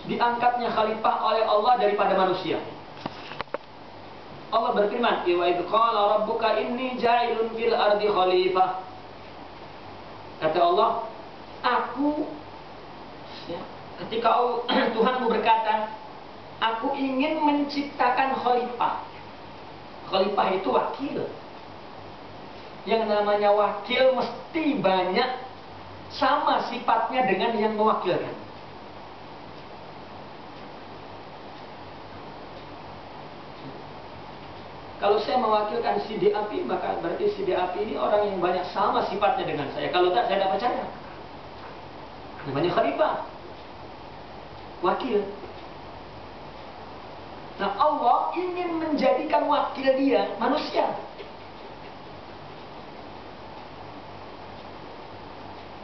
diangkatnya khalifah oleh Allah daripada manusia. Allah berfirman, "Wa idz qala rabbuka inni ja'ilun fil ardi khalifah." Kata Allah, aku ya, ketika Tuhanmu berkata, aku ingin menciptakan khalifah. Khalifah itu wakil. Yang namanya wakil mesti banyak sama sifatnya dengan yang mewakilkan. Kalau saya mewakilkan si D api, maka berarti si D api ini orang yang banyak sama sifatnya dengan saya. Kalau tak, saya tidak percaya. Namanya khalifah, wakil. Nah, Allah ingin menjadikan wakil dia manusia.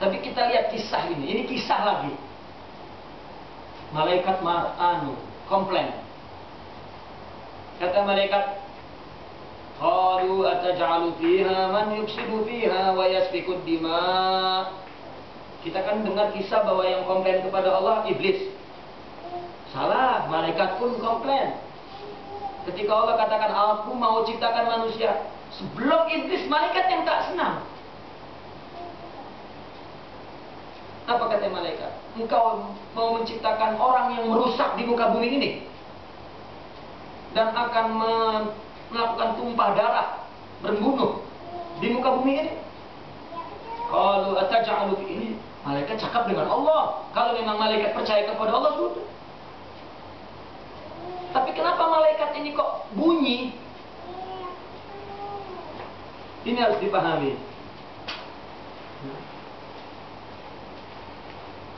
Tapi kita lihat kisah ini kisah lagi. Malaikat komplain. Kata malaikat, qalu ataj'alu fiha man yufsidu fiha wa yasfiku dima. Kita kan dengar kisah bahwa yang komplain kepada Allah iblis. Salah, malaikat pun komplain. Ketika Allah katakan aku mau ciptakan manusia, sebelum iblis malaikat yang tak senang. Apa kata malaikat? Engkau mau menciptakan orang yang merusak di muka bumi ini dan akan melakukan tumpah darah, membunuh di muka bumi ini. Kalau ataj'alu ini, malaikat cakap dengan Allah. Kalau memang malaikat percaya kepada Allah, sudah. Tapi kenapa malaikat ini kok bunyi? Ini harus dipahami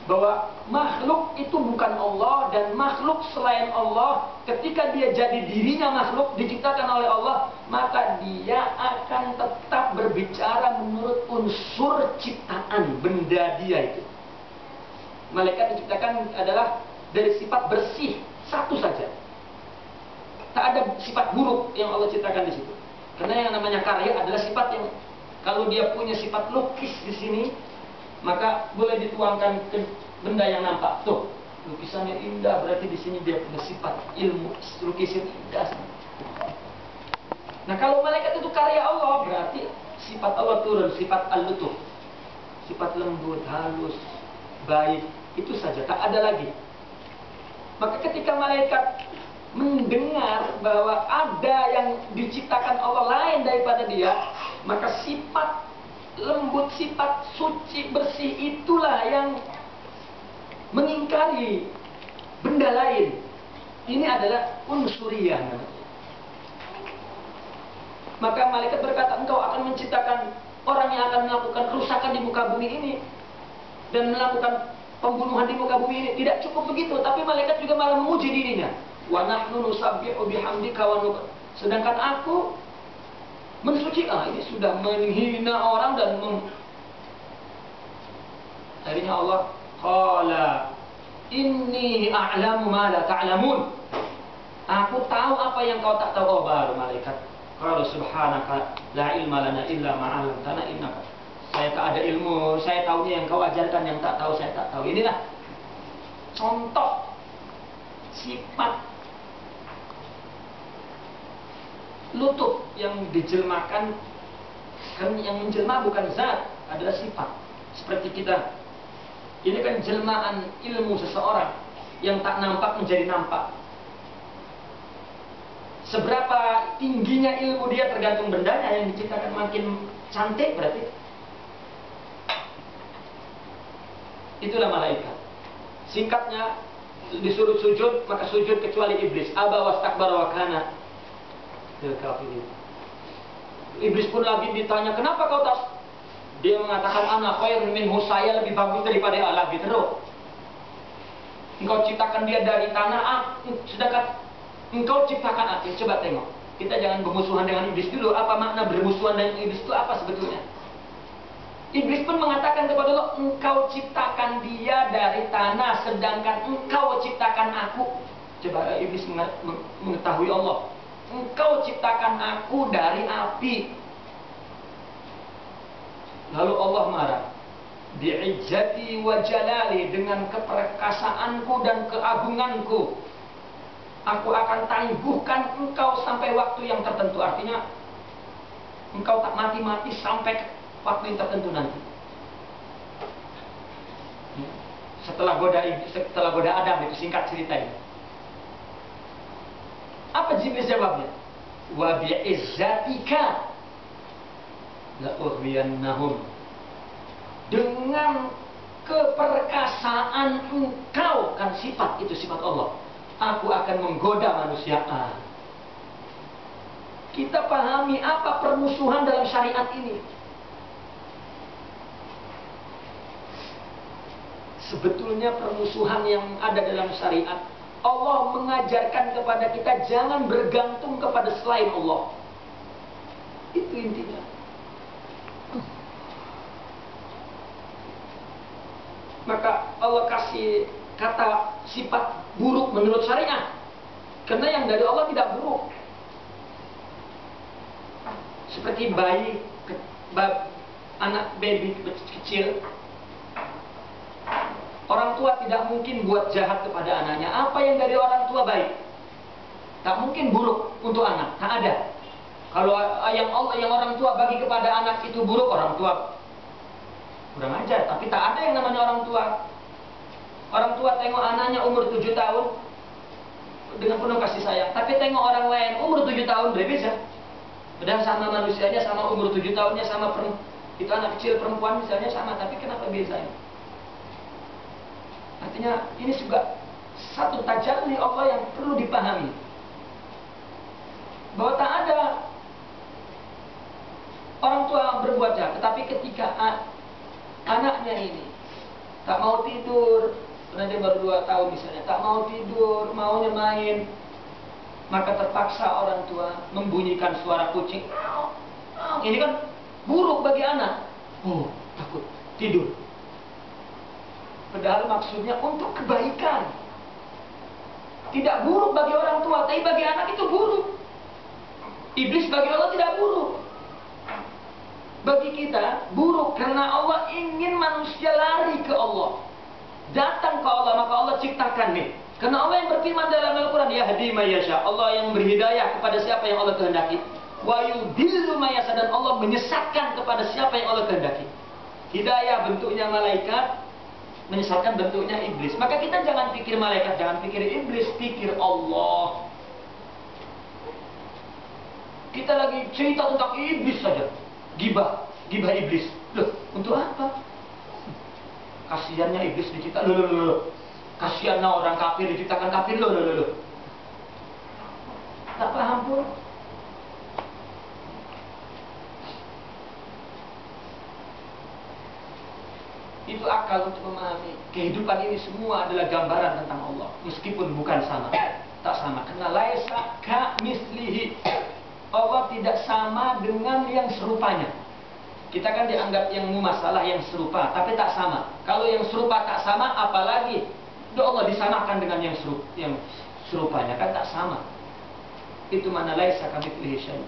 bahwa makhluk itu bukan Allah, dan makhluk selain Allah ketika dia jadi dirinya makhluk diciptakan oleh Allah, maka dia akan tetap berbicara menurut unsur ciptaan benda dia itu. Malaikat diciptakan adalah dari sifat bersih satu saja. Tak ada sifat buruk yang Allah ciptakan di situ. Karena yang namanya karya adalah sifat yang kalau dia punya sifat lukis di sini, maka boleh dituangkan ke benda yang nampak. Tuh, lukisannya indah, berarti di sini dia punya sifat ilmu, lukisan indah. Nah, kalau malaikat itu karya Allah, berarti sifat Allah turun, sifat al-lutuf, sifat lembut, halus, baik, itu saja, tak ada lagi. Maka ketika malaikat mendengar bahwa ada yang diciptakan Allah lain daripada dia, maka sifat lembut, sifat suci, bersih itulah yang mengingkari benda lain. Ini adalah unsuriyah. Maka malaikat berkata, engkau akan menciptakan orang yang akan melakukan kerusakan di muka bumi ini dan melakukan pembunuhan di muka bumi ini. Tidak cukup begitu, tapi malaikat juga malah memuji dirinya. Wa nahnu nusabbihu bihamdika wa sedangkan aku mensuci. Ini sudah menghina orang dan akhirnya Allah qala inni a'lamu ma la ta'lamun. Aku tahu apa yang kau tak tahu. Oh, baru malaikat qala subhanaka la ilma lana illa ma 'allamtana innaka. Saya tak ada ilmu, saya tahunya yang kau ajarkan, yang tak tahu saya tak tahu. Inilah contoh sifat lutuf yang dijelmakan. Kan yang menjelma bukan zat, adalah sifat. Seperti kita, ini kan jelmaan ilmu seseorang yang tak nampak menjadi nampak. Seberapa tingginya ilmu dia tergantung bendanya. Yang diciptakan makin cantik berarti itulah malaikat. Singkatnya, disuruh sujud maka sujud kecuali iblis. Aba wastakbara wa kana kafirin. Iblis pun lagi ditanya, kenapa kau tak? Dia mengatakan, ana khairun minhu, saya lebih bagus daripada Allah. Gitu loh. Engkau ciptakan dia dari tanah, sedangkan engkau ciptakan api. Coba tengok. Kita jangan bermusuhan dengan iblis dulu. Apa makna bermusuhan dengan iblis itu apa sebetulnya? Iblis pun mengatakan kepada Allah, engkau ciptakan dia dari tanah, sedangkan engkau ciptakan aku. Coba iblis mengetahui Allah. Engkau ciptakan aku dari api. Lalu Allah marah. bi'izzati wa jalali, dengan keperkasaanku dan keagunganku, aku akan tangguhkan engkau sampai waktu yang tertentu. Artinya engkau tak mati-mati sampai waktu yang tertentu nanti. Setelah goda Adam, itu singkat ceritanya. Apa Jibril jawabnya? Wa bi'izzatika la ughwiyannahum, dengan keperkasaan engkau, kan sifat itu sifat Allah, aku akan menggoda manusia. Kita pahami apa permusuhan dalam syariat ini. Sebetulnya permusuhan yang ada dalam syariat, Allah mengajarkan kepada kita jangan bergantung kepada selain Allah. Itu intinya. Maka Allah kasih kata sifat buruk menurut syariat, karena yang dari Allah tidak buruk. Seperti bayi, anak baby kecil, orang tua tidak mungkin buat jahat kepada anaknya. Apa yang dari orang tua baik, tak mungkin buruk untuk anak, tak ada. Kalau yang orang tua bagi kepada anak itu buruk, orang tua kurang ajar. Tapi tak ada yang namanya orang tua. Orang tua tengok anaknya umur 7 tahun dengan penuh kasih sayang, tapi tengok orang lain umur 7 tahun berbeda. Padahal sama manusianya, sama umur 7 tahunnya, sama itu anak kecil perempuan misalnya sama, tapi kenapa bezanya? Artinya ini juga satu tajalli Allah yang perlu dipahami, bahwa tak ada orang tua berbuat jahat, tetapi ketika anaknya ini tak mau tidur, karena dia baru 2 tahun misalnya, tak mau tidur, maunya main, maka terpaksa orang tua membunyikan suara kucing. Ini kan buruk bagi anak. Oh, takut tidur. Padahal maksudnya untuk kebaikan. Tidak buruk bagi orang tua, tapi bagi anak itu buruk. Iblis bagi Allah tidak buruk. Bagi kita buruk, karena Allah ingin manusia lari ke Allah, datang ke Allah. Maka Allah ciptakan nih, karena Allah yang berfirman dalam Al-Quran, yahdi may yasha, Allah yang beri hidayah kepada siapa yang Allah kehendaki, wa yudillu may yasha, dan Allah menyesatkan kepada siapa yang Allah kehendaki. Hidayah bentuknya malaikat, menyesatkan bentuknya iblis. Maka kita jangan pikir malaikat, jangan pikir iblis, pikir Allah. Kita lagi cerita tentang iblis saja, gibah iblis. Loh, untuk apa? Kasihannya iblis dicipta. Loh. Kasihannya orang kafir diciptakan kafir. Loh. Tak paham pun. Itu akal untuk memahami kehidupan ini semua adalah gambaran tentang Allah, meskipun bukan sama, tak sama. Karena laisa ka mislihi, Allah tidak sama dengan yang serupanya. Kita kan dianggap yang mumasalah, yang serupa, tapi tak sama. Kalau yang serupa tak sama, apalagi Allah disamakan dengan yang serupanya, kan tak sama. Itu mana laisa ka mitslihi syai'.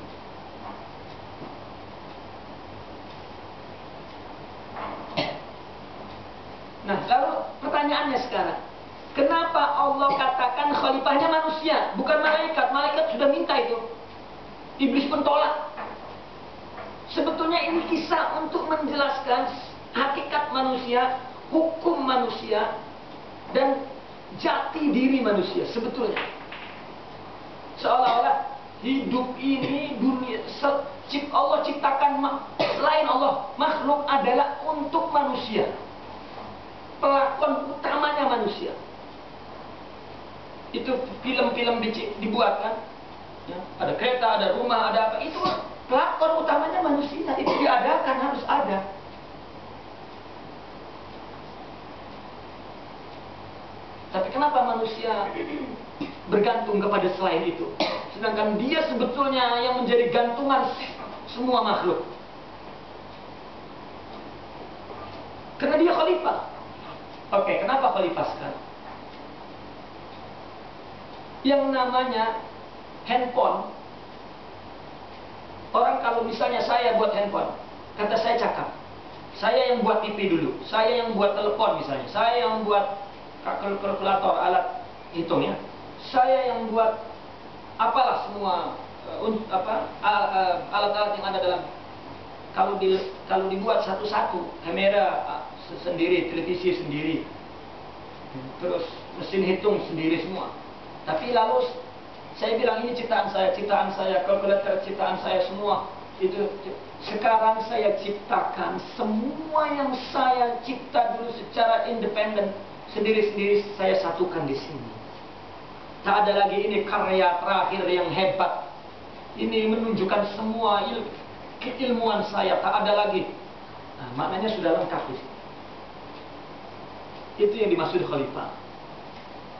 Nah, lalu pertanyaannya sekarang, kenapa Allah katakan khalifahnya manusia, bukan malaikat? Malaikat sudah minta itu, iblis pun tolak. Sebetulnya ini kisah untuk menjelaskan hakikat manusia, hukum manusia, dan jati diri manusia. Sebetulnya seolah-olah hidup ini, dunia, Allah ciptakan selain Allah, makhluk adalah untuk manusia. Pelakon utamanya manusia. Itu film-film dibuatkan, ya, ada kereta, ada rumah, ada apa, itu pelakon utamanya manusia. Itu diadakan, harus ada. Tapi kenapa manusia bergantung kepada selain itu, sedangkan dia sebetulnya yang menjadi gantungan semua makhluk? Karena dia khalifah. Oke, kenapa khalifah sekarang? Yang namanya handphone, orang kalau misalnya saya buat handphone, kata saya cakap, Saya yang buat TV dulu, saya yang buat telepon misalnya, saya yang buat kalkulator, alat hitung ya, saya yang buat apalah semua alat-alat yang ada dalam. Kalau dibuat satu-satu, kamera sendiri, televisi sendiri, terus mesin hitung sendiri semua. Tapi lalu saya bilang ini ciptaan saya, kalkulator ciptaan saya semua. Itu sekarang saya ciptakan semua yang saya cipta dulu secara independen, sendiri-sendiri saya satukan di sini. Tak ada lagi ini karya terakhir yang hebat. Ini menunjukkan semua keilmuan saya, tak ada lagi. Nah, maknanya sudah lengkap di sini. Itu yang dimaksud khalifah.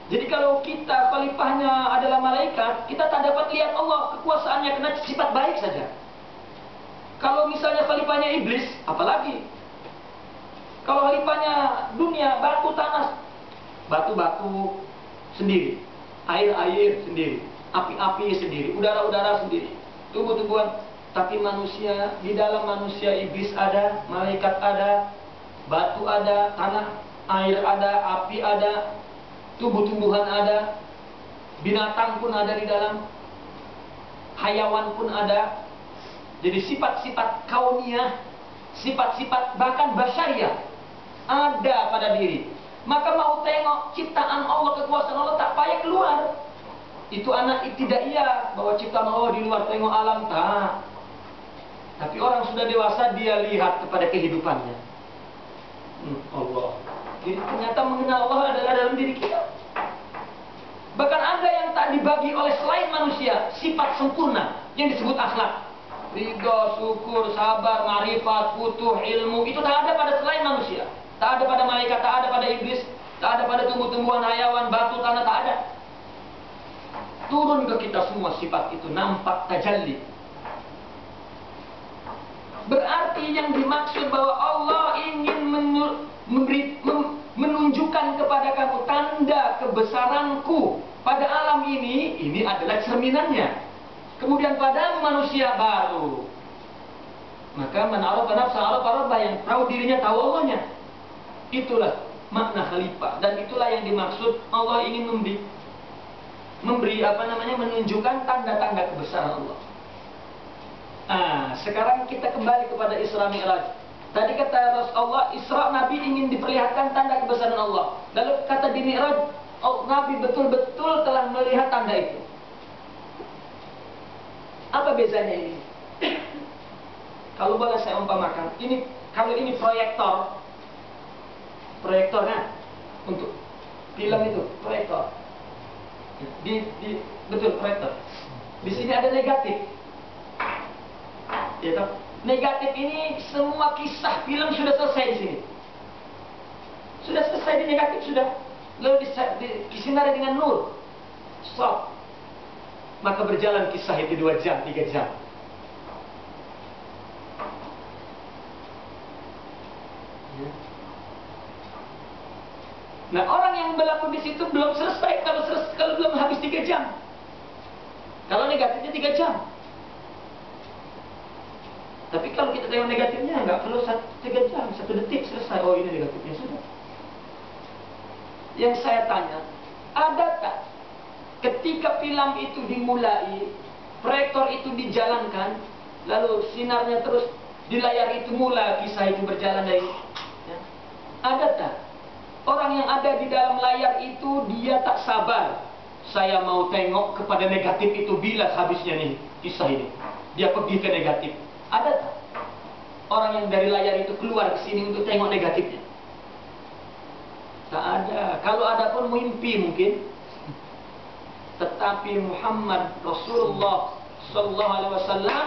Jadi kalau kita khalifahnya adalah malaikat, kita tak dapat lihat Allah kekuasaannya karena sifat baik saja. Kalau misalnya khalifahnya iblis, apalagi? Kalau khalifahnya dunia, batu tanah, batu-batu sendiri, air-air sendiri, api-api sendiri, udara-udara sendiri, tumbuh-tumbuhan. Tapi manusia, di dalam manusia iblis ada, malaikat ada, batu ada, tanah, air ada, api ada, tumbuh-tumbuhan ada, binatang pun ada di dalam, hayawan pun ada. Jadi sifat-sifat kauniyah, sifat-sifat bahkan basyariah ada pada diri. Maka mau tengok ciptaan Allah, kekuasaan Allah, tak payah keluar. Itu anak ibtidaiyah, bahwa ciptaan Allah di luar tengok alam, tak. Tapi orang sudah dewasa, dia lihat kepada kehidupannya. Allah. Jadi ternyata mengenal Allah adalah dalam diri kita. Bahkan ada yang tak dibagi oleh selain manusia, sifat sempurna yang disebut akhlak. Ridho, syukur, sabar, ma'rifat, futuh, ilmu, itu tak ada pada selain manusia. Tak ada pada malaikat, tak ada pada iblis, tak ada pada tumbuh-tumbuhan, hayawan, batu, tanah, tak ada. Turun ke kita semua sifat itu, nampak tajalli. Berarti yang dimaksud bahwa Allah ingin menunjukkan kepada kamu tanda kebesaranku pada alam ini adalah cerminannya. Kemudian pada manusia baru. Maka man arafa nafsa arafa rabbah, yang tahu dirinya tahu Allahnya. Itulah makna khalifah, dan itulah yang dimaksud Allah ingin memberi menunjukkan tanda-tanda kebesaran Allah. Sekarang kita kembali kepada Isra Mi'raj. Tadi kata Rasulullah, Isra Nabi ingin diperlihatkan tanda kebesaran Allah. Lalu kata di Mi'raj, Nabi betul-betul telah melihat tanda itu. Apa bezanya ini? Kalau boleh saya umpamakan, kalau ini proyektornya untuk film itu proyektor. Betul, proyektor. Di sini ada negatif. Ya toh? Negatif ini semua kisah film sudah selesai di sini. Sudah selesai di negatif sudah. Lalu disinari dengan nur. Stop. Maka berjalan kisah itu 2 jam, 3 jam. Ya. Nah, orang yang berlaku di situ belum selesai kalau belum habis 3 jam. Kalau negatifnya 3 jam. Tapi kalau kita tengok negatifnya nggak perlu 3 jam, 1 detik selesai. Oh, ini negatifnya sudah. Yang saya tanya, ada tak ketika film itu dimulai, proyektor itu dijalankan, lalu sinarnya terus di layar itu mula kisah itu berjalan dari, ya. Ada tak orang yang ada di dalam layar itu dia tak sabar, saya mau tengok kepada negatif itu bila habisnya nih kisah ini, dia pergi ke negatif. Ada tak orang yang dari layar itu keluar ke sini untuk tengok negatifnya? Tak ada. Kalau ada pun mimpi mungkin. Tetapi Muhammad Rasulullah Sallallahu Alaihi Wasallam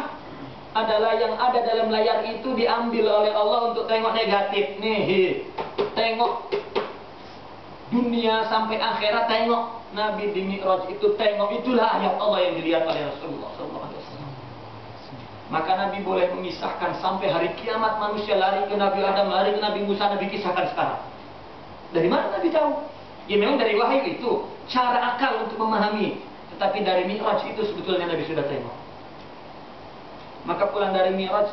adalah yang ada dalam layar itu diambil oleh Allah untuk tengok negatif. Nih, tengok dunia sampai akhirat, tengok Nabi di Mi'raj itu, tengok, itulah ayat Allah yang dilihat oleh Rasulullah Sallallahu Alaihi Wasallam. Maka Nabi boleh memisahkan sampai hari kiamat, manusia lari ke Nabi Adam, lari ke Nabi Musa, Nabi kisahkan sekarang. Dari mana Nabi tahu? Ya memang dari wahyu itu, cara akal untuk memahami. Tetapi dari Mi'raj itu sebetulnya Nabi sudah tengok. Maka pulang dari Mi'raj,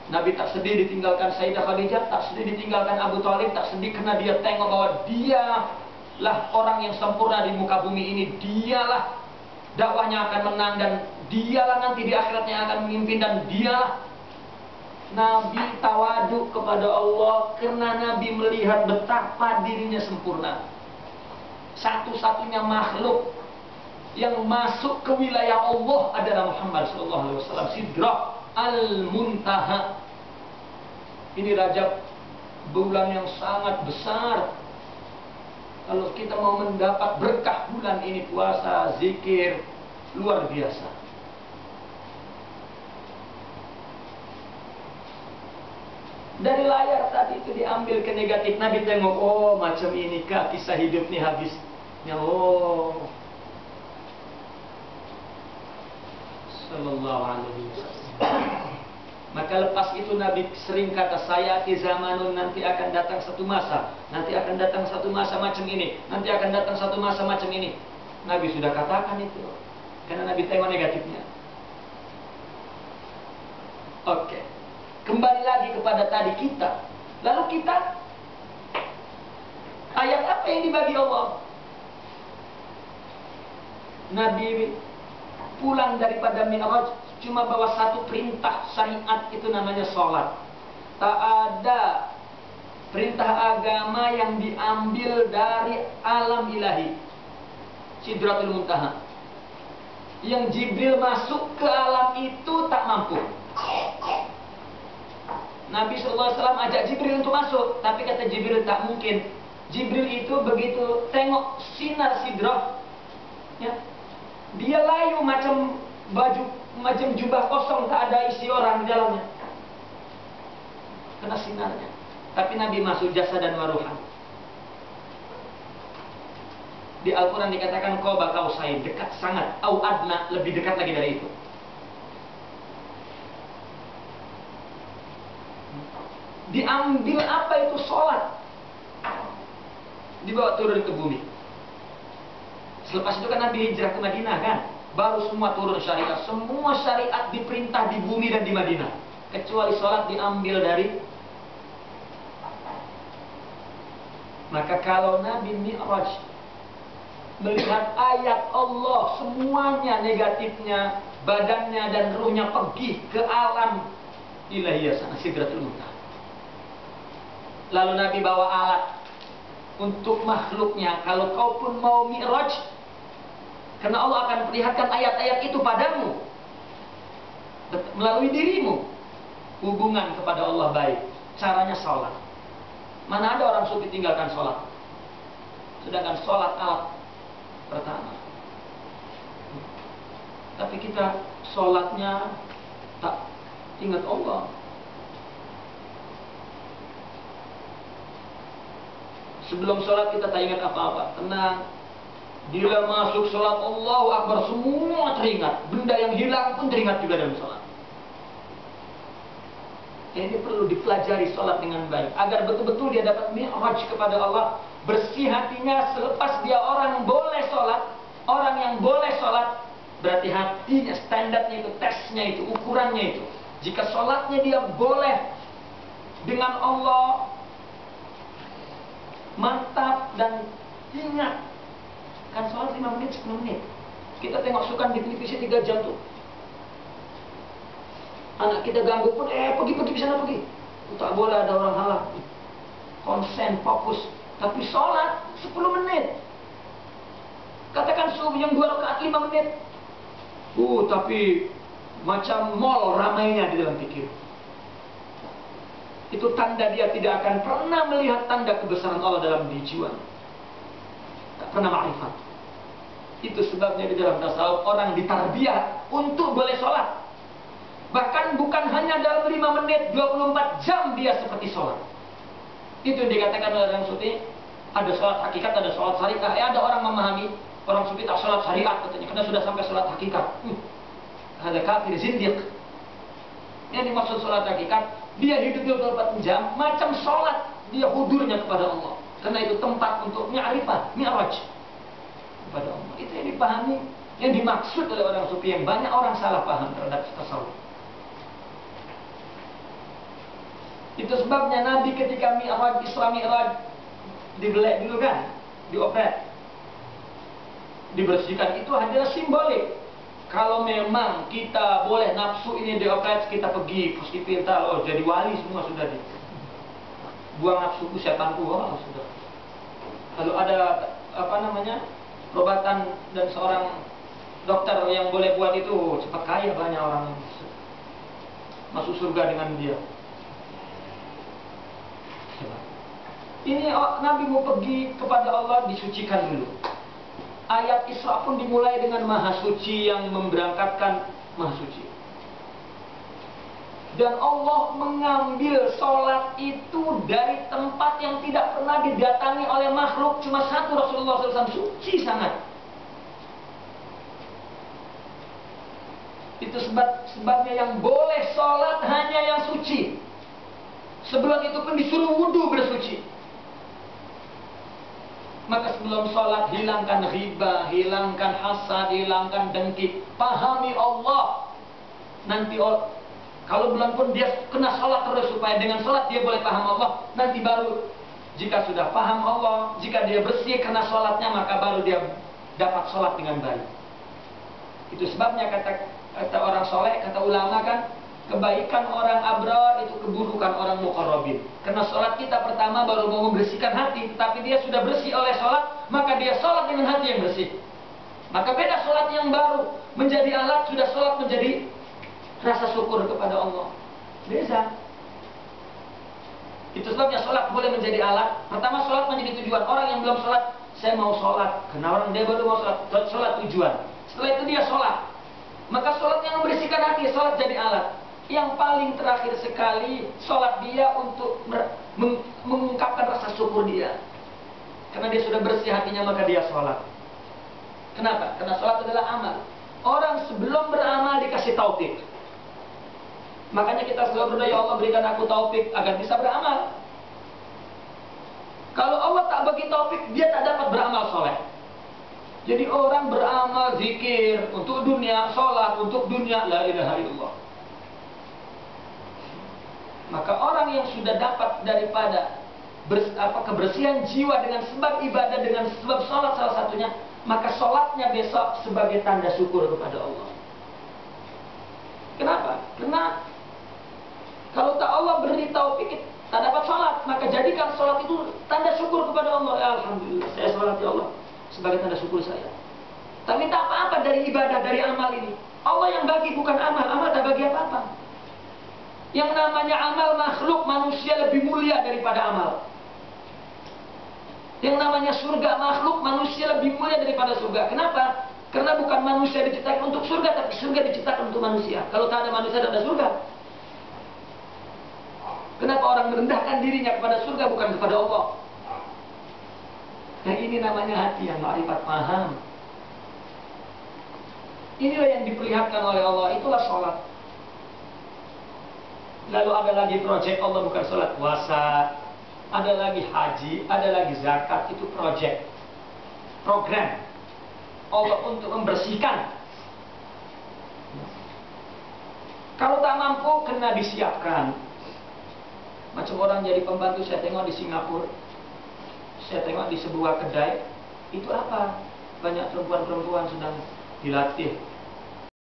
Nabi tak sedih ditinggalkan Sayyidah Khadijah, tak sedih ditinggalkan Abu Thalib, tak sedih karena dia tengok bahwa dialah orang yang sempurna di muka bumi ini. Dialah dakwahnya akan menang, dan dialah nanti di akhiratnya akan memimpin, dan dialah. Nabi tawadu kepada Allah karena Nabi melihat betapa dirinya sempurna. Satu-satunya makhluk yang masuk ke wilayah Allah adalah Muhammad SAW. Sidrah Al-Muntaha. Ini Rajab, bulan yang sangat besar. Kalau kita mau mendapat berkah bulan ini, puasa, zikir, luar biasa. Dari layar tadi itu diambil ke negatif. Nabi tengok, oh macam ini kah kisah hidup nih habisnya. Oh, Sallallahu alaihi wasallam. Maka lepas itu Nabi sering kata, saya di zamanun, nanti akan datang satu masa, nanti akan datang satu masa macam ini, nanti akan datang satu masa macam ini. Nabi sudah katakan itu, karena Nabi tengok negatifnya. Oke, kembali lagi kepada tadi kita. Lalu kita, ayat apa yang dibagi Allah? Nabi pulang daripada Mi'raj cuma bawa satu perintah syariat, itu namanya sholat. Tak ada perintah agama yang diambil dari alam ilahi, Sidratul Muntaha. Yang Jibril masuk ke alam itu tak mampu. Nabi SAW ajak Jibril untuk masuk, tapi kata Jibril tak mungkin. Jibril itu begitu tengok sinar sidrah, ya, dia layu macam baju, macam jubah kosong, tak ada isi orang di dalamnya, kena sinarnya. Tapi Nabi masuk jasad dan waruhan. Di Al-Quran dikatakan kau bakal saya dekat sangat, au adna, lebih dekat lagi dari itu. Diambil apa itu sholat, dibawa turun ke bumi. Selepas itu kan Nabi hijrah ke Madinah kan, baru semua turun syariat. Semua syariat diperintah di bumi dan di Madinah, kecuali sholat diambil dari. Maka kalau Nabi Mi'raj melihat ayat Allah, semuanya negatifnya, badannya dan ruhnya pergi ke alam ilahiyah sana, Sidratul Muntaha. Lalu Nabi bawa alat untuk makhluknya, kalau kau pun mau Mi'raj, karena Allah akan perlihatkan ayat-ayat itu padamu melalui dirimu. Hubungan kepada Allah baik, caranya sholat. Mana ada orang sufi tinggalkan sholat, sedangkan sholat alat pertama. Tapi kita sholatnya tak ingat Allah. Sebelum sholat kita tak ingat apa-apa, tenang. Bila masuk sholat, Allahu Akbar, semua teringat. Benda yang hilang pun teringat juga dalam sholat. Ini perlu dipelajari sholat dengan baik, agar betul-betul dia dapat mi'raj kepada Allah. Bersih hatinya selepas dia orang boleh sholat. Orang yang boleh sholat, berarti hatinya, standarnya itu, tesnya itu, ukurannya itu. Jika sholatnya dia boleh dengan Allah, mantap dan ingat. Kan sholat 5 menit, 10 menit. Kita tengok sukan di televisi 3 jam tuh. Anak kita ganggu pun, pergi sana pergi. Tak boleh ada orang halang. Konsen, fokus. Tapi sholat 10 menit. Katakan subuh yang 2 rakaat 5 menit. Tapi macam mall ramainya di dalam pikir. Itu tanda dia tidak akan pernah melihat tanda kebesaran Allah dalam jiwa. Tak pernah ma'rifat. Itu sebabnya di dalam tasawuf orang ditarbiyah untuk boleh sholat. Bahkan bukan hanya dalam 5 menit, 24 jam dia seperti sholat. Itu yang dikatakan oleh orang sufi. Ada sholat hakikat, ada sholat syariat. Ada orang memahami orang sufi tak sholat syariat katanya, karena sudah sampai sholat hakikat. Ada kafir, zindiq. Yang dimaksud sholat hakikat, dia hidup 24 jam macam sholat, dia hudurnya kepada Allah. Karena itu tempat untuk mi'rifah, mi'raj kepada Allah. Itu yang dipahami, yang dimaksud oleh orang sufi, yang banyak orang salah paham terhadap tasawuf. Itu sebabnya Nabi ketika Mi'raj, Isra Mi'raj, digelek dulu kan, diopret, dibersihkan. Itu adalah simbolik. Kalau memang kita boleh nafsu ini diopret, kita pergi hospital, oh jadi wali semua sudah di buang nafsuku, setanku, oh sudah. Kalau ada apa namanya perobatan dan seorang dokter yang boleh buat itu, cepat kaya banyak orang masuk surga dengan dia. Ini Nabi mau pergi kepada Allah, disucikan dulu. Ayat Isra pun dimulai dengan Maha Suci yang memberangkatkan Maha Suci. Dan Allah mengambil sholat itu dari tempat yang tidak pernah didatangi oleh makhluk. Cuma satu, Rasulullah SAW, suci sangat. Itu sebabnya yang boleh sholat hanya yang suci. Sebelum itu pun disuruh wudhu bersuci. Maka sebelum sholat hilangkan riba, hilangkan hasad, hilangkan dengki. Pahami Allah. Nanti kalau belum pun dia kena sholat terus, supaya dengan sholat dia boleh paham Allah. Nanti baru jika sudah paham Allah, jika dia bersih karena sholatnya, maka baru dia dapat sholat dengan baik. Itu sebabnya kata orang soleh, kata ulama kan, kebaikan orang abrar itu keburukan orang muqarrabin. Karena sholat kita pertama baru mau membersihkan hati, tapi dia sudah bersih oleh sholat, maka dia sholat dengan hati yang bersih. Maka beda sholat yang baru menjadi alat, sudah sholat menjadi rasa syukur kepada Allah. Beda. Itu sebabnya sholat boleh menjadi alat. Pertama sholat menjadi tujuan. Orang yang belum sholat, saya mau sholat. Karena orang dia baru mau sholat, sholat tujuan. Setelah itu dia sholat. Maka sholat yang membersihkan hati, sholat jadi alat. Yang paling terakhir sekali, sholat dia untuk mengungkapkan rasa syukur dia. Karena dia sudah bersih hatinya, maka dia sholat. Kenapa? Karena sholat adalah amal. Orang sebelum beramal dikasih taufik. Makanya kita selalu berdoa, ya Allah berikan aku taufik agar bisa beramal. Kalau Allah tak bagi taufik, dia tak dapat beramal soleh. Jadi orang beramal zikir untuk dunia, sholat untuk dunia, la ilaha illallah. Maka orang yang sudah dapat daripada kebersihan jiwa dengan sebab ibadah, dengan sebab sholat salah satunya, maka sholatnya besok sebagai tanda syukur kepada Allah. Kenapa? Karena kalau tak Allah beri taufik, tak dapat sholat, maka jadikan sholat itu tanda syukur kepada Allah. Ya, alhamdulillah, saya sholat ya Allah sebagai tanda syukur saya. Tapi tak apa-apa dari ibadah, dari amal ini. Allah yang bagi, bukan amal. Amal tak bagi apa-apa. Yang namanya amal makhluk manusia lebih mulia daripada amal. Yang namanya surga makhluk manusia lebih mulia daripada surga. Kenapa? Karena bukan manusia diciptakan untuk surga, tapi surga diciptakan untuk manusia. Kalau tak ada manusia, tak ada surga. Kenapa orang merendahkan dirinya kepada surga bukan kepada Allah? Nah ini namanya hati yang ma'rifat, paham. Inilah yang diperlihatkan oleh Allah, itulah sholat. Lalu ada lagi project Allah, bukan sholat puasa. Ada lagi haji, ada lagi zakat, itu project. Program Allah untuk membersihkan. Kalau tak mampu, kena disiapkan. Macam orang jadi pembantu, saya tengok di Singapura, saya tengok di sebuah kedai, itu apa? Banyak perempuan-perempuan sedang dilatih